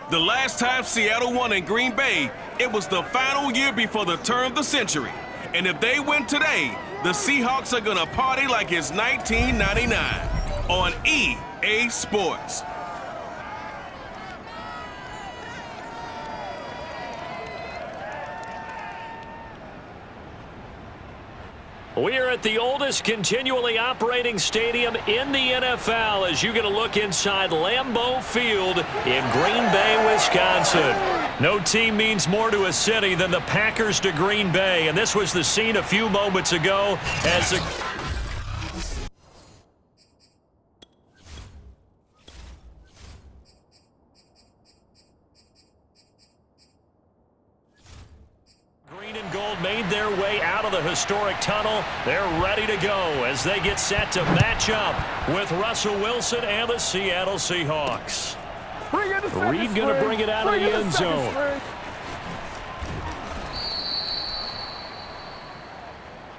The last time Seattle won in Green Bay, it was the final year before the turn of the century. And if they win today, the Seahawks are going to party like it's 1999 on EA Sports. We are at the oldest continually operating stadium in the NFL as you get a look inside Lambeau Field in Green Bay, Wisconsin. No team means more to a city than the Packers to Green Bay, and this was the scene a few moments ago as the green and gold made their way out of the historic tunnel. They're ready to go as they get set to match up with Russell Wilson and the Seattle Seahawks. Reed going to bring it out of the end zone.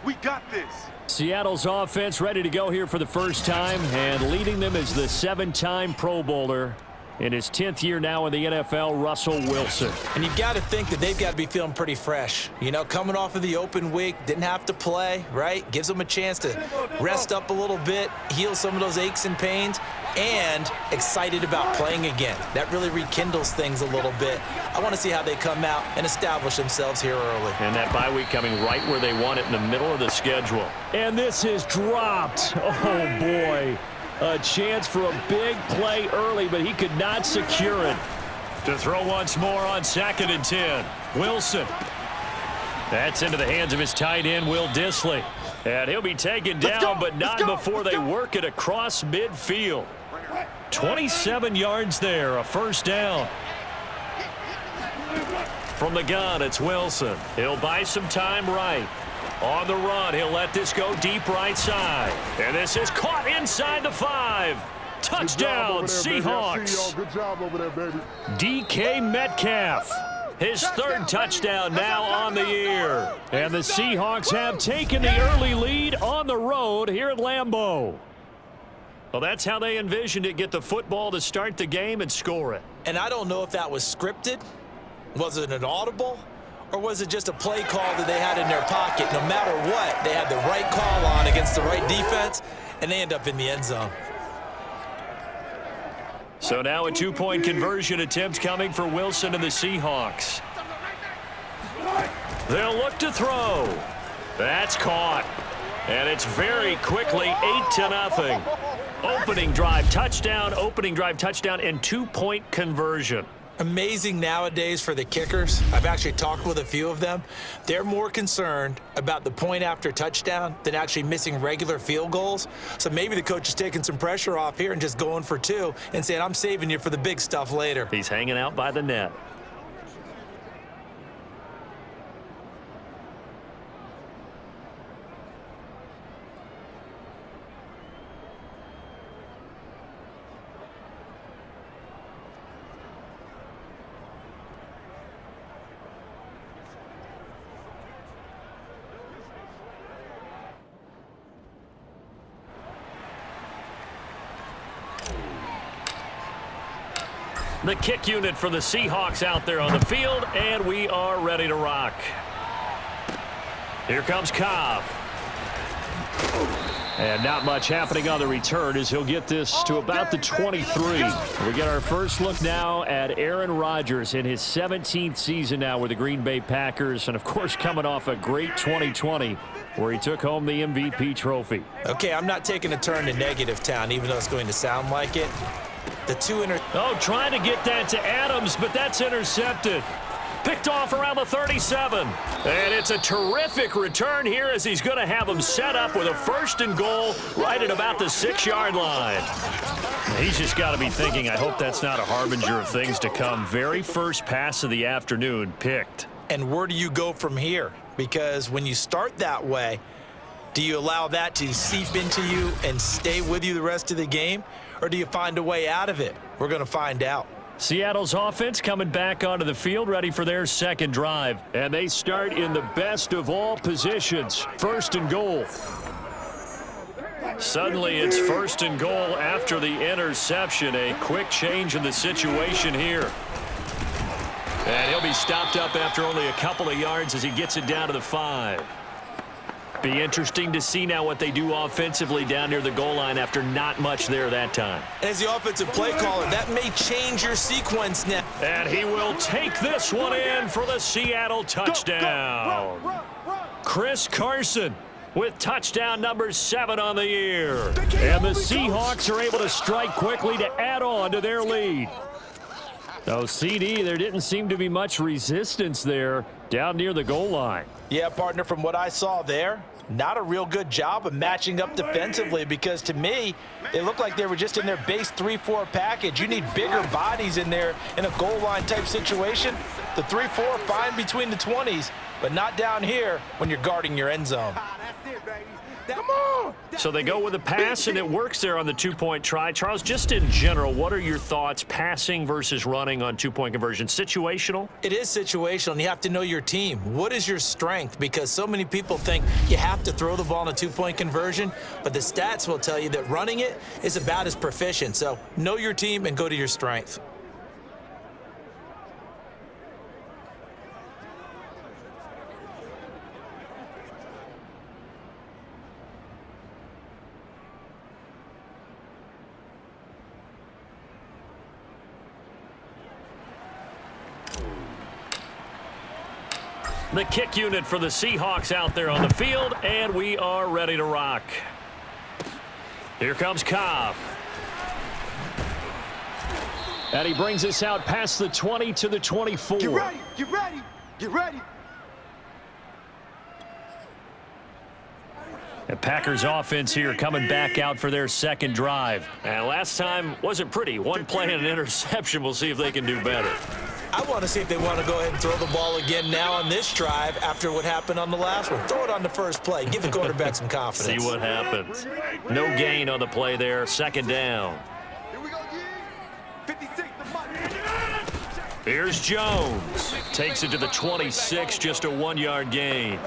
We got this. Seattle's offense ready to go here for the first time, and leading them is the 7-time Pro Bowler in his 10th year now in the NFL, Russell Wilson. And you've got to think that they've got to be feeling pretty fresh. You know, coming off of the open week, didn't have to play, right? Gives them a chance to rest up a little bit, heal some of those aches and pains, and excited about playing again. That really rekindles things a little bit. I want to see how they come out and establish themselves here early. And that bye week coming right where they want it in the middle of the schedule. And this is dropped. Oh, boy. A chance for a big play early, but he could not secure it. To throw once more on 2nd and 10. Wilson. That's into the hands of his tight end, Will Dissly. And he'll be taken down, but not before they work it across midfield. 27 yards there, a first down. From the gun, it's Wilson. He'll buy some time right. On the run, he'll let this go deep right side. And this is caught inside the 5. Touchdown, Seahawks. Good job over there, baby. DK Metcalf. His 3rd touchdown now on the year. And the Seahawks have taken the early lead on the road here at Lambeau. Well, that's how they envisioned it. Get the football to start the game and score it. And I don't know if that was scripted. Was it an audible? Or was it just a play call that they had in their pocket? No matter what, they had the right call on against the right defense, and they end up in the end zone. So now a 2-point conversion attempt coming for Wilson and the Seahawks. They'll look to throw. That's caught. And it's very quickly 8-0. Opening drive touchdown, and 2-point conversion. Amazing nowadays for the kickers. I've actually talked with a few of them. They're more concerned about the point after touchdown than actually missing regular field goals. So maybe the coach is taking some pressure off here and just going for 2 and saying, I'm saving you for the big stuff later. He's hanging out by the net. The kick unit for the Seahawks out there on the field, and we are ready to rock. Here comes Cobb. And not much happening on the return as he'll get this to about the 23. We get our first look now at Aaron Rodgers in his 17th season now with the Green Bay Packers, and of course coming off a great 2020 where he took home the MVP trophy. Okay, I'm not taking a turn to negative town, even though it's going to sound like it. Trying to get that to Adams, but that's intercepted. Picked off around the 37. And it's a terrific return here as he's going to have him set up with a 1st and goal right at about the 6-yard line. He's just got to be thinking, I hope that's not a harbinger of things to come. Very first pass of the afternoon picked. And where do you go from here? Because when you start that way, do you allow that to seep into you and stay with you the rest of the game? Or do you find a way out of it? We're going to find out. Seattle's offense coming back onto the field, ready for their 2nd drive. And they start in the best of all positions, 1st and goal. Suddenly it's 1st and goal after the interception. A quick change in the situation here. And he'll be stopped up after only a couple of yards as he gets it down to the 5. Be interesting to see now what they do offensively down near the goal line after not much there that time. As the offensive play caller, that may change your sequence now. And he will take this one in for the Seattle touchdown. Chris Carson with touchdown number 7 on the year. And the Seahawks are able to strike quickly to add on to their lead. So, CD, there didn't seem to be much resistance there down near the goal line. Yeah, partner, from what I saw there, not a real good job of matching up defensively because, to me, it looked like they were just in their base 3-4 package. You need bigger bodies in there in a goal line type situation. The 3-4, fine between the 20s, but not down here when you're guarding your end zone. Come on! So they go with a pass, and it works there on the 2-point try. Charles, just in general, what are your thoughts passing versus running on 2-point conversion? Situational? It is situational, and you have to know your team. What is your strength? Because so many people think you have to throw the ball in a 2-point conversion, but the stats will tell you that running it is about as proficient. So know your team and go to your strength. The kick unit for the Seahawks out there on the field, and we are ready to rock. Here comes Cobb. And he brings us out past the 20 to the 24. Get ready, get ready, get ready. The Packers offense here coming back out for their second drive. And last time wasn't pretty. One play and an interception. We'll see if they can do better. I want to see if they want to go ahead and throw the ball again now on this drive after what happened on the last one. Throw it on the first play. Give the quarterback some confidence. See what happens. No gain on the play there. Second down. Here we go, 56, the money. Here's Jones. Takes it to the 26, just a 1-yard gain.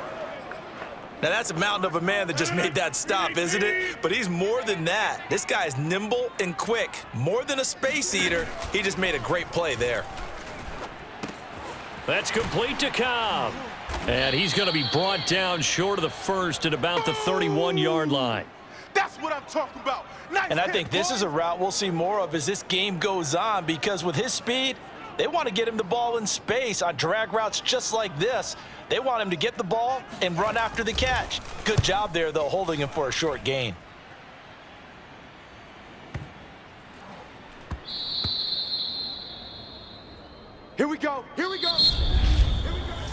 Now, that's a mountain of a man that just made that stop, isn't it? But he's more than that. This guy's nimble and quick. More than a space eater. He just made a great play there. That's complete to Cobb. And he's going to be brought down short of the first at about the 31-yard line. That's what I'm talking about. Nice And I hit, think this boy. is a route we'll see more of as this game goes on because with his speed, they want to get him the ball in space on drag routes just like this. They want him to get the ball and run after the catch. Good job there, though, holding him for a short gain. Here we go, here we go.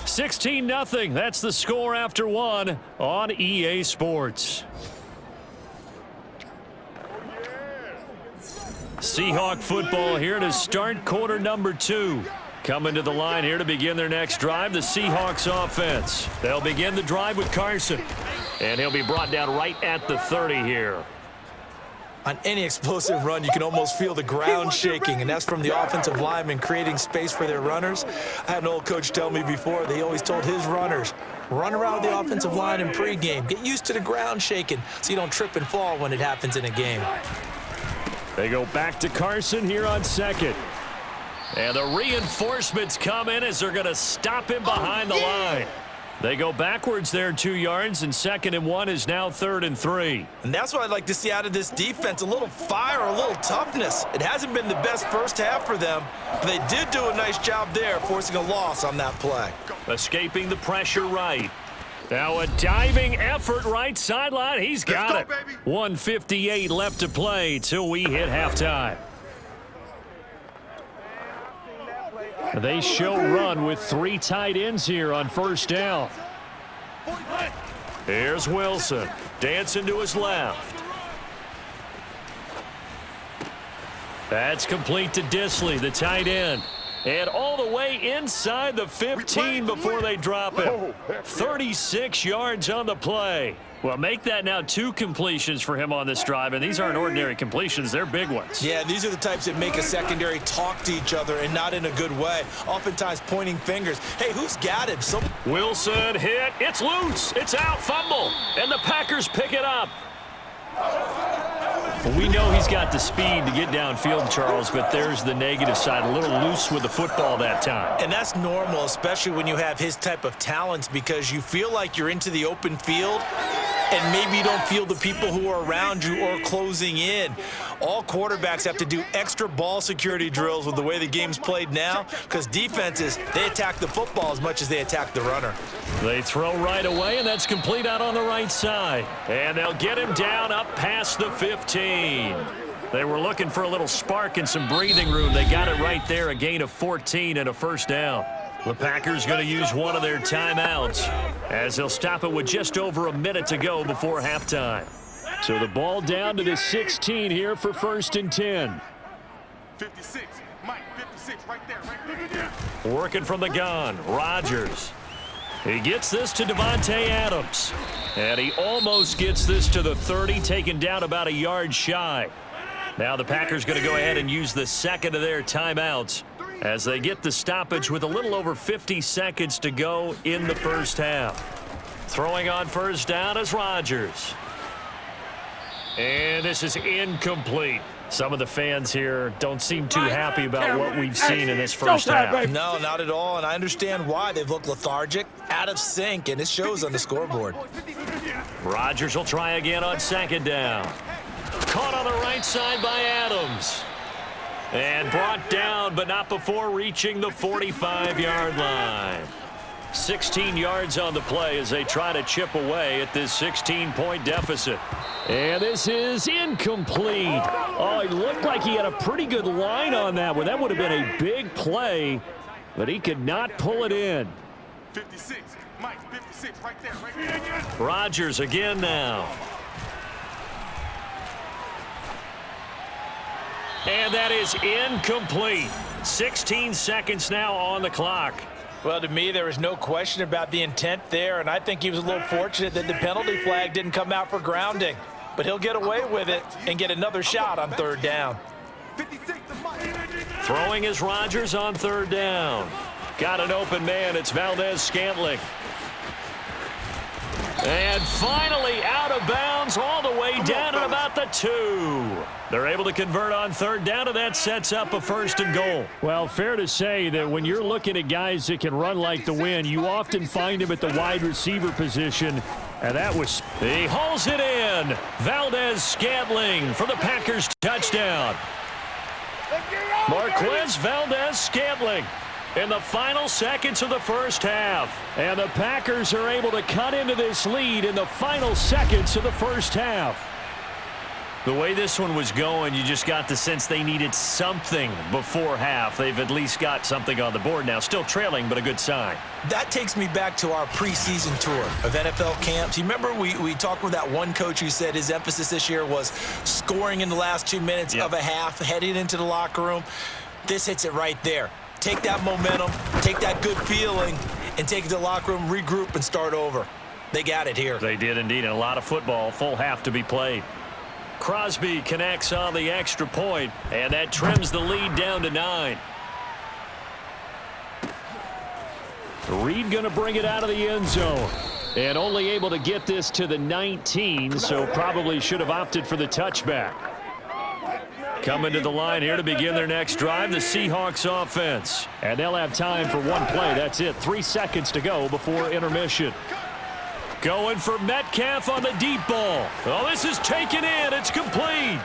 16-0. That's the score after one on EA Sports. Seahawk football here to start quarter number 2. Coming to the line here to begin their next drive, the Seahawks offense. They'll begin the drive with Carson. And he'll be brought down right at the 30 here. On any explosive run, you can almost feel the ground shaking, and that's from the offensive linemen creating space for their runners. I had an old coach tell me before, they always told his runners, run around the offensive line in pregame. Get used to the ground shaking so you don't trip and fall when it happens in a game. They go back to Carson here on second. And the reinforcements come in as they're going to stop him behind the line. They go backwards there 2 yards, and 2nd and 1 is now 3rd and 3. And that's what I'd like to see out of this defense, a little fire, a little toughness. It hasn't been the best first half for them, but they did do a nice job there, forcing a loss on that play. Escaping the pressure right. Now a diving effort right sideline. He's got it. Let's go, baby. 1:58 left to play till we hit halftime. They show run with 3 tight ends here on first down. Here's Wilson, dancing to his left. That's complete to Disley, the tight end. And all the way inside the 15 before they drop him. 36 yards on the play. Well, make that now 2 completions for him on this drive, and these aren't ordinary completions. They're big ones. Yeah, these are the types that make a secondary talk to each other and not in a good way. Oftentimes pointing fingers. Hey, who's got him? Wilson hit. It's loose. It's out. Fumble. And the Packers pick it up. We know he's got the speed to get downfield, Charles, but there's the negative side. A little loose with the football that time. And that's normal, especially when you have his type of talents, because you feel like you're into the open field and maybe you don't feel the people who are around you or closing in. All quarterbacks have to do extra ball security drills with the way the game's played now, because defenses, they attack the football as much as they attack the runner. They throw right away, and that's complete out on the right side. And they'll get him down up past the 15. They were looking for a little spark and some breathing room. They got it right there, a gain of 14 and a first down. The Packers going to use one of their timeouts as they'll stop it with just over a minute to go before halftime. So the ball down to the 16 here for 1st and 10. 56, Mike, 56, right there. Working from the gun, Rodgers. He gets this to Devontae Adams. And he almost gets this to the 30, taken down about a yard shy. Now the Packers going to go ahead and use the second of their timeouts as they get the stoppage with a little over 50 seconds to go in the first half. Throwing on first down is Rodgers. And this is incomplete. Some of the fans here don't seem too happy about what we've seen in this first half. No, not at all, and I understand why. They've looked lethargic, out of sync, and it shows on the scoreboard. Rodgers will try again on second down. Caught on the right side by Adams. And brought down, but not before reaching the 45-yard line. 16 yards on the play as they try to chip away at this 16-point deficit. And this is incomplete. Oh, it looked like he had a pretty good line on that one. That would have been a big play, but he could not pull it in. 56, Mike, 56, right there. Rodgers again now. And that is incomplete. 16 seconds now on the clock. Well, to me, there was no question about the intent there, and I think he was a little fortunate that the penalty flag didn't come out for grounding. But he'll get away with it and get another shot on third down. 56 to Mike. Throwing is Rodgers on third down. Got an open man. It's Valdez-Scantling. And finally out of bounds all the way down at about the 2. They're able to convert on third down, and that sets up a 1st and goal. Well, fair to say that when you're looking at guys that can run like the wind, you often find them at the wide receiver position. And that was, he hauls it in. Valdez-Scantling for the Packers touchdown. Marquez Valdez-Scantling in the final seconds of the first half. And the Packers are able to cut into this lead in the final seconds of the first half. The way this one was going, you just got the sense they needed something before half. They've at least got something on the board now. Still trailing, but a good sign. That takes me back to our preseason tour of NFL camps. You remember we talked with that one coach who said his emphasis this year was scoring in the last 2 minutes of a half, heading into the locker room. This hits it right there. Take that momentum, take that good feeling, and take it to the locker room, regroup, and start over. They got it here. They did indeed, and a lot of football, full half to be played. Crosby connects on the extra point, and that trims the lead down to 9. Reed going to bring it out of the end zone, and only able to get this to the 19, so probably should have opted for the touchback. Coming to the line here to begin their next drive, the Seahawks offense. And they'll have time for one play. That's it. 3 seconds to go before intermission. Going for Metcalf on the deep ball. Oh, this is taken in. It's complete.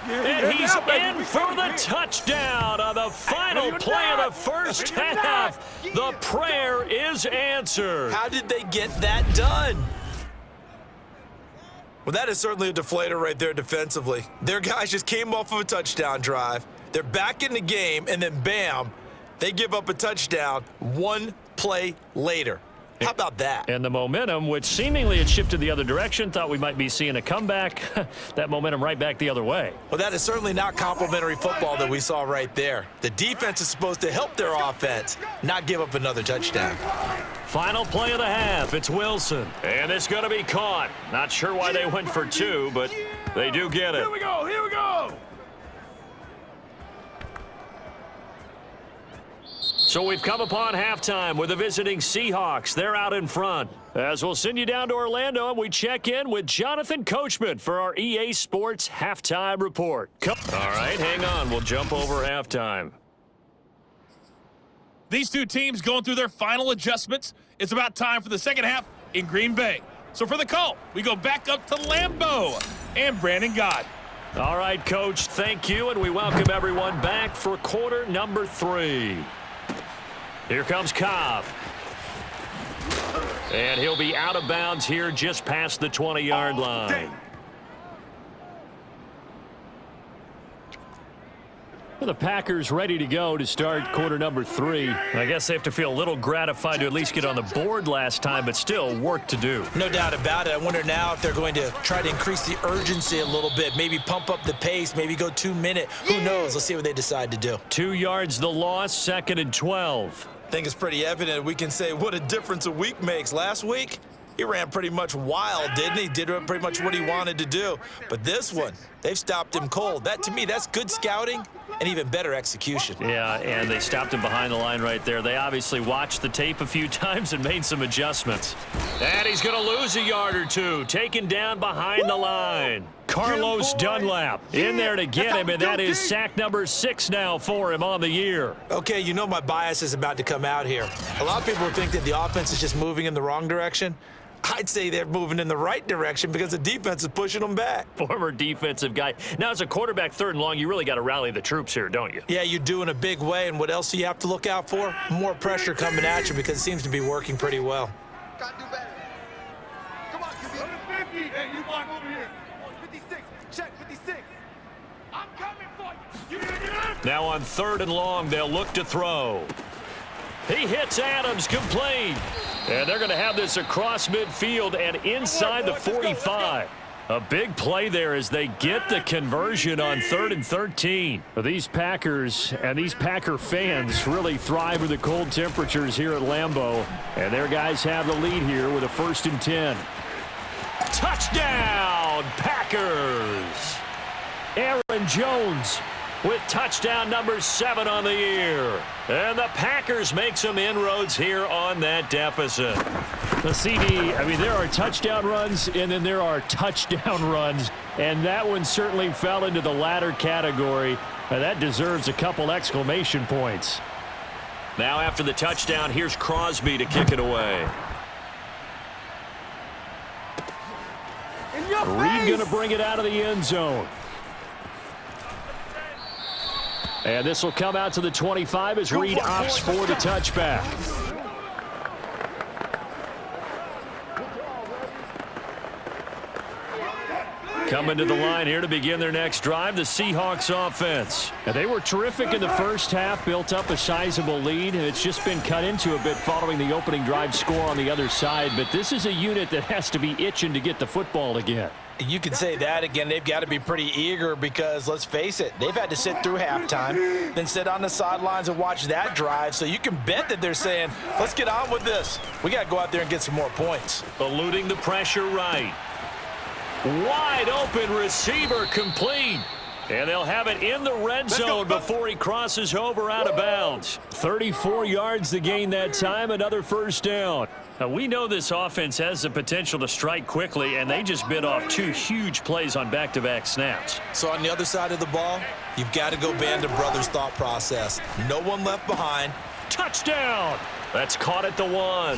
And he's in for the touchdown on the final play of the first half. The prayer is answered. How did they get that done? Well, that is certainly a deflator right there defensively. Their guys just came off of a touchdown drive. They're back in the game, and then bam, they give up a touchdown 1 play later. How about that? And the momentum, which seemingly had shifted the other direction, thought we might be seeing a comeback. That momentum right back the other way. Well, that is certainly not complimentary football that we saw right there. The defense is supposed to help their offense, not give up another touchdown. Final play of the half. It's Wilson. And it's going to be caught. Not sure why they went for 2, but they do get it. Here we go, here we go. So we've come upon halftime with the visiting Seahawks. They're out in front. As we'll send you down to Orlando, and we check in with Jonathan Coachman for our EA Sports Halftime Report. All right, hang on. We'll jump over halftime. These two teams going through their final adjustments. It's about time for the second half in Green Bay. So for the call, we go back up to Lambeau and Brandon God. All right, Coach, thank you, and we welcome everyone back for quarter number 3. Here comes Cobb. And he'll be out of bounds here just past the 20-yard line. The Packers ready to go to start quarter number 3. I guess they have to feel a little gratified to at least get on the board last time, but still work to do. No doubt about it. I wonder now if they're going to try to increase the urgency a little bit, maybe pump up the pace, maybe go 2-minute. Who knows? Let's see what they decide to do. 2 yards the loss, 2nd and 12. I think it's pretty evident. We can say what a difference a week makes. Last week, he ran pretty much wild, didn't he? Did pretty much what he wanted to do. But this one, they've stopped him cold. That, to me, that's good scouting and even better execution. Yeah, and they stopped him behind the line right there. They obviously watched the tape a few times and made some adjustments. And he's going to lose a yard or two, taken down behind the line. Carlos Dunlap in there to get him, and that is sack number 6 now for him on the year. Okay, you know my bias is about to come out here. A lot of people think that the offense is just moving in the wrong direction. I'd say they're moving in the right direction because the defense is pushing them back. Former defensive guy. Now, as a quarterback 3rd and long, you really got to rally the troops here, don't you? Yeah, you do in a big way, and what else do you have to look out for? More pressure coming at you because it seems to be working pretty well. Gotta do better. Come on, QB. 50. Hey, you block over here. 56. Check 56. I'm coming for you. Now on 3rd and long, they'll look to throw. He hits Adams, complete. And they're going to have this across midfield and inside the 45. A big play there as they get the conversion on 3rd and 13. These Packers and these Packer fans really thrive with the cold temperatures here at Lambeau. And their guys have the lead here with a 1st and 10. Touchdown, Packers! Aaron Jones with touchdown number 7 on the year. And the Packers make some inroads here on that deficit. The CD, I mean, there are touchdown runs, and then there are touchdown runs. And that one certainly fell into the latter category. And that deserves a couple exclamation points. Now after the touchdown, here's Crosby to kick it away. Reed going to bring it out of the end zone. And this will come out to the 25 as Reed opts for the touchback. Coming to the line here to begin their next drive, the Seahawks offense. And they were terrific in the first half, built up a sizable lead, and it's just been cut into a bit following the opening drive score on the other side. But this is a unit that has to be itching to get the football again. You can say that again. They've got to be pretty eager because, let's face it, they've had to sit through halftime, then sit on the sidelines and watch that drive. So you can bet that they're saying, let's get on with this. We got to go out there and get some more points. Eluding the pressure right. Wide open receiver complete. And they'll have it in the red zone before he crosses over out of bounds. 34 yards to gain that time, another 1st down. Now, we know this offense has the potential to strike quickly, and they just bit off 2 huge plays on back-to-back snaps. So on the other side of the ball, you've got to go Band of Brothers thought process. No one left behind. Touchdown! That's caught at the 1.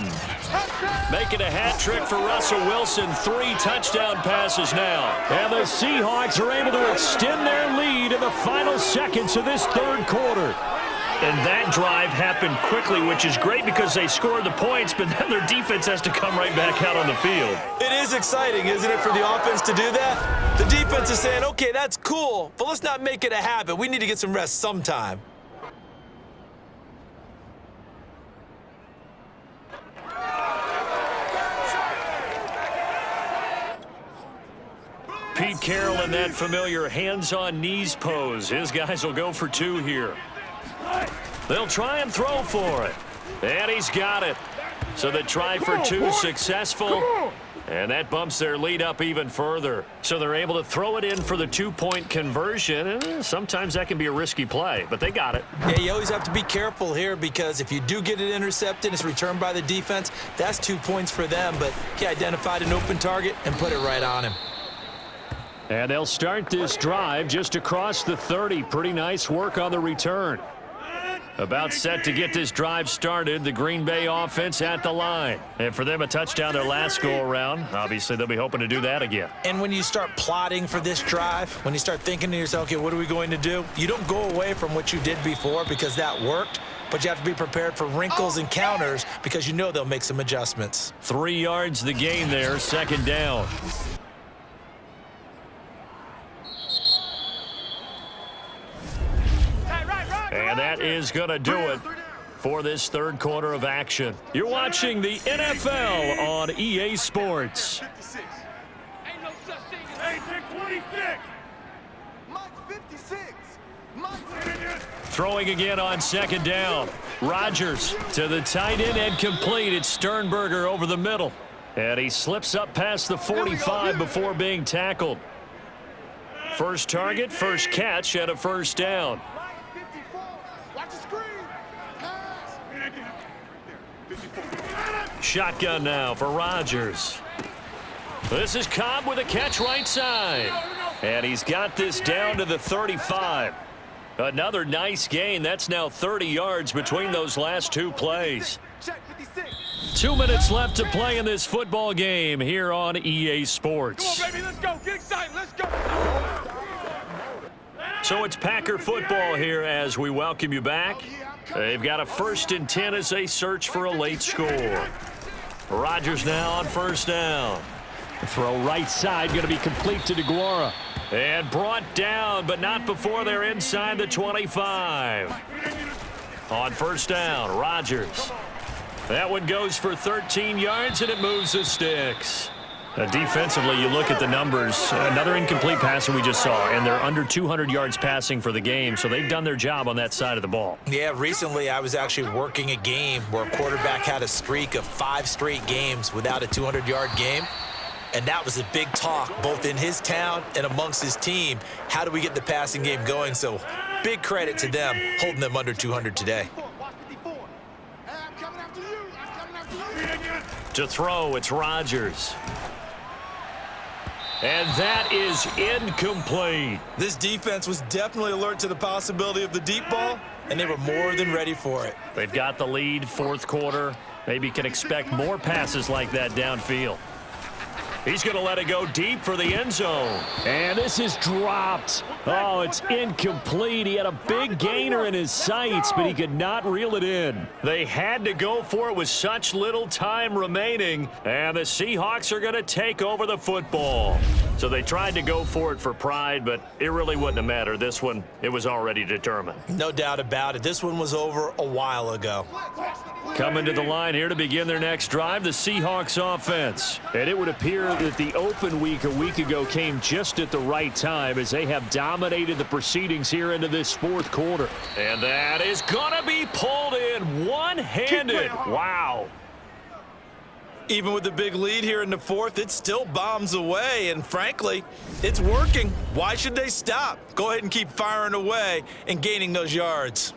Making a hat trick for Russell Wilson. 3 touchdown passes now. And the Seahawks are able to extend their lead in the final seconds of this 3rd quarter. And that drive happened quickly, which is great because they scored the points, but then their defense has to come right back out on the field. It is exciting, isn't it, for the offense to do that? The defense is saying, okay, that's cool, but let's not make it a habit. We need to get some rest sometime. Pete Carroll in that familiar hands-on knees pose. His guys will go for 2 here. They'll try and throw for it. And he's got it. So the try for 2 successful. And that bumps their lead up even further. So they're able to throw it in for the 2-point conversion. And sometimes that can be a risky play, but they got it. Yeah, you always have to be careful here because if you do get it intercepted, it's returned by the defense, that's 2 points for them. But he identified an open target and put it right on him. And they'll start this drive just across the 30. Pretty nice work on the return. About set to get this drive started, the Green Bay offense at the line. And for them, a touchdown their last go-around. Obviously, they'll be hoping to do that again. And when you start plotting for this drive, when you start thinking to yourself, okay, what are we going to do? You don't go away from what you did before because that worked, but you have to be prepared for wrinkles and counters because you know they'll make some adjustments. 3 yards the gain there, second down. And that is going to do it for this third quarter of action. You're watching the NFL on EA Sports. 56. Ain't no such thing as 26. Mike 56. Mike. Throwing again on second down. Rodgers to the tight end and complete. It's Sternberger over the middle. And he slips up past the 45 before being tackled. First target, first catch at a first down. Shotgun now for Rodgers. This is Cobb with a catch right side. And he's got this down to the 35. Another nice gain. That's now 30 yards between those last 2 plays. 2 minutes left to play in this football game here on EA Sports. Come on, baby, let's go. Get excited. Let's go. So it's Packer football here as we welcome you back. They've got a 1st and 10 as they search for a late score. Rodgers now on first down. Throw right side, going to be complete to DeGuara. And brought down, but not before they're inside the 25. On first down, Rodgers. That one goes for 13 yards, and it moves the sticks. Defensively, you look at the numbers. Another incomplete passer we just saw, and they're under 200 yards passing for the game, so they've done their job on that side of the ball. Yeah, recently I was actually working a game where a quarterback had a streak of 5 straight games without a 200-yard game, and that was a big talk both in his town and amongst his team. How do we get the passing game going? So big credit to them holding them under 200 today. To throw, it's Rodgers. And that is incomplete. This defense was definitely alert to the possibility of the deep ball, and they were more than ready for it. They've got the lead, fourth quarter. Maybe can expect more passes like that downfield. He's going to let it go deep for the end zone. And this is dropped. Oh, it's incomplete. He had a big gainer in his sights, but he could not reel it in. They had to go for it with such little time remaining, and the Seahawks are going to take over the football. So they tried to go for it for pride, but it really wouldn't have mattered. This one, it was already determined. No doubt about it. This one was over a while ago. Coming to the line here to begin their next drive, the Seahawks offense. And it would appear that the open week a week ago came just at the right time as they have dominated the proceedings here into this fourth quarter. And that is going to be pulled in one-handed. Wow. Even with the big lead here in the fourth, it still bombs away, and frankly, it's working. Why should they stop? Go ahead and keep firing away and gaining those yards.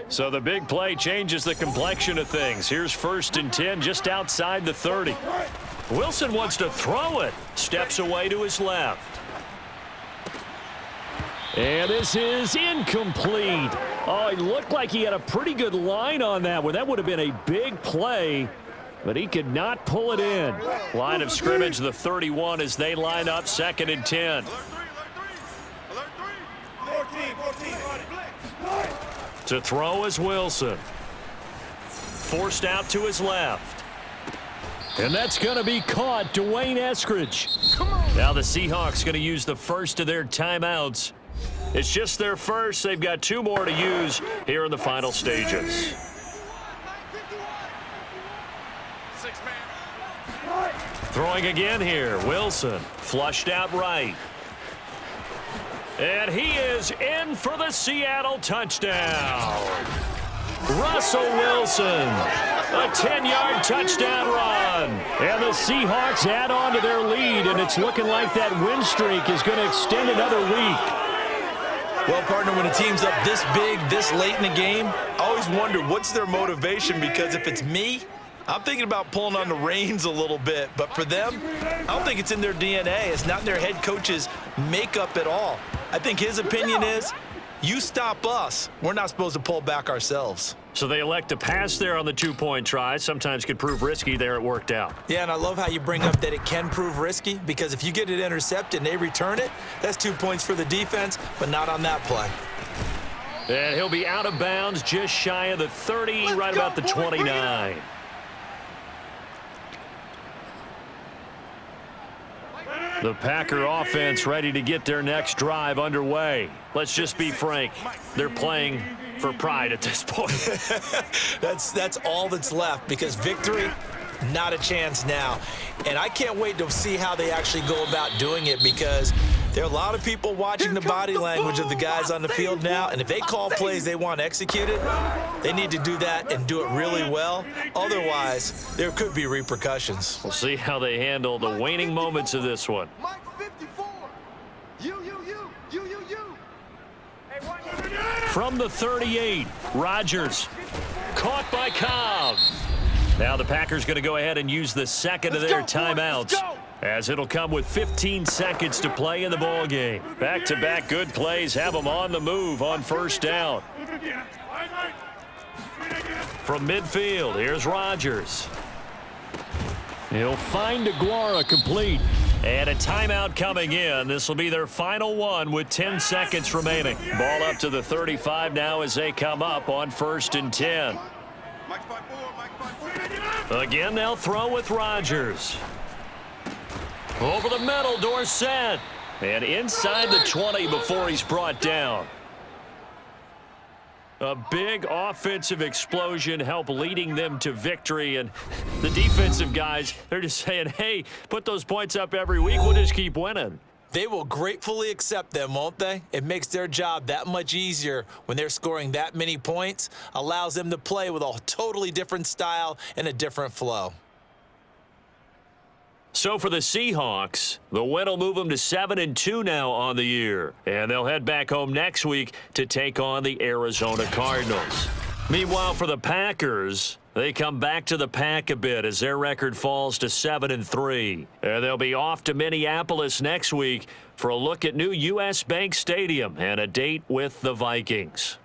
So the big play changes the complexion of things. Here's 1st and 10 just outside the 30. Wilson wants to throw it. Steps away to his left. And this is incomplete. Oh, it looked like he had a pretty good line on that one. That would have been a big play, but he could not pull it in. Line of scrimmage, the 31 as they line up 2nd and 10. To throw is Wilson. Forced out to his left. And that's going to be caught. Dwayne Eskridge. Now the Seahawks going to use the first of their timeouts. It's just their first. They've got 2 more to use here in the final stages. Throwing again here. Wilson flushed out right. And he is in for the Seattle touchdown. Russell Wilson, a 10-yard touchdown run. And the Seahawks add on to their lead, and it's looking like that win streak is going to extend another week. Well, partner, when a team's up this big, this late in the game, I always wonder what's their motivation, because if it's me, I'm thinking about pulling on the reins a little bit. But for them, I don't think it's in their DNA. It's not in their head coach's makeup at all. I think his opinion is, you stop us, we're not supposed to pull back ourselves. So they elect to pass there on the two-point try. Sometimes could prove risky. There it worked out. Yeah, and I love how you bring up that it can prove risky, because if you get it intercepted and they return it, that's 2 points for the defense, but not on that play. And he'll be out of bounds just shy of the 30, right about the 29. The Packer offense ready to get their next drive underway. Let's just be frank. They're playing for pride at this point. That's all that's left, because victory, not a chance now. And I can't wait to see how they actually go about doing it, because there are a lot of people watching the body language of the guys on the field now, and if they call plays they want executed, they need to do that and do it really well. Otherwise, there could be repercussions. We'll see how they handle the waning moments of this one. Mike 54. You. From the 38, Rodgers caught by Cobb. Now the Packers going to go ahead and use the second of their timeouts, as it'll come with 15 seconds to play in the ball game. Back-to-back good plays have them on the move on first down. From midfield, here's Rodgers. He'll find Aguara complete. And a timeout coming in. This will be their final one with 10 seconds remaining. Ball up to the 35 now as they come up on 1st and 10. Again, they'll throw with Rodgers. Over the middle, Dorsett. And inside the 20 before he's brought down. A big offensive explosion helped leading them to victory. And the defensive guys, they're just saying, hey, put those points up every week. We'll just keep winning. They will gratefully accept them, won't they? It makes their job that much easier when they're scoring that many points. Allows them to play with a totally different style and a different flow. So for the Seahawks, the win will move them to 7-2 now on the year. And they'll head back home next week to take on the Arizona Cardinals. Meanwhile, for the Packers, they come back to the pack a bit as their record falls to 7-3. And they'll be off to Minneapolis next week for a look at new U.S. Bank Stadium and a date with the Vikings.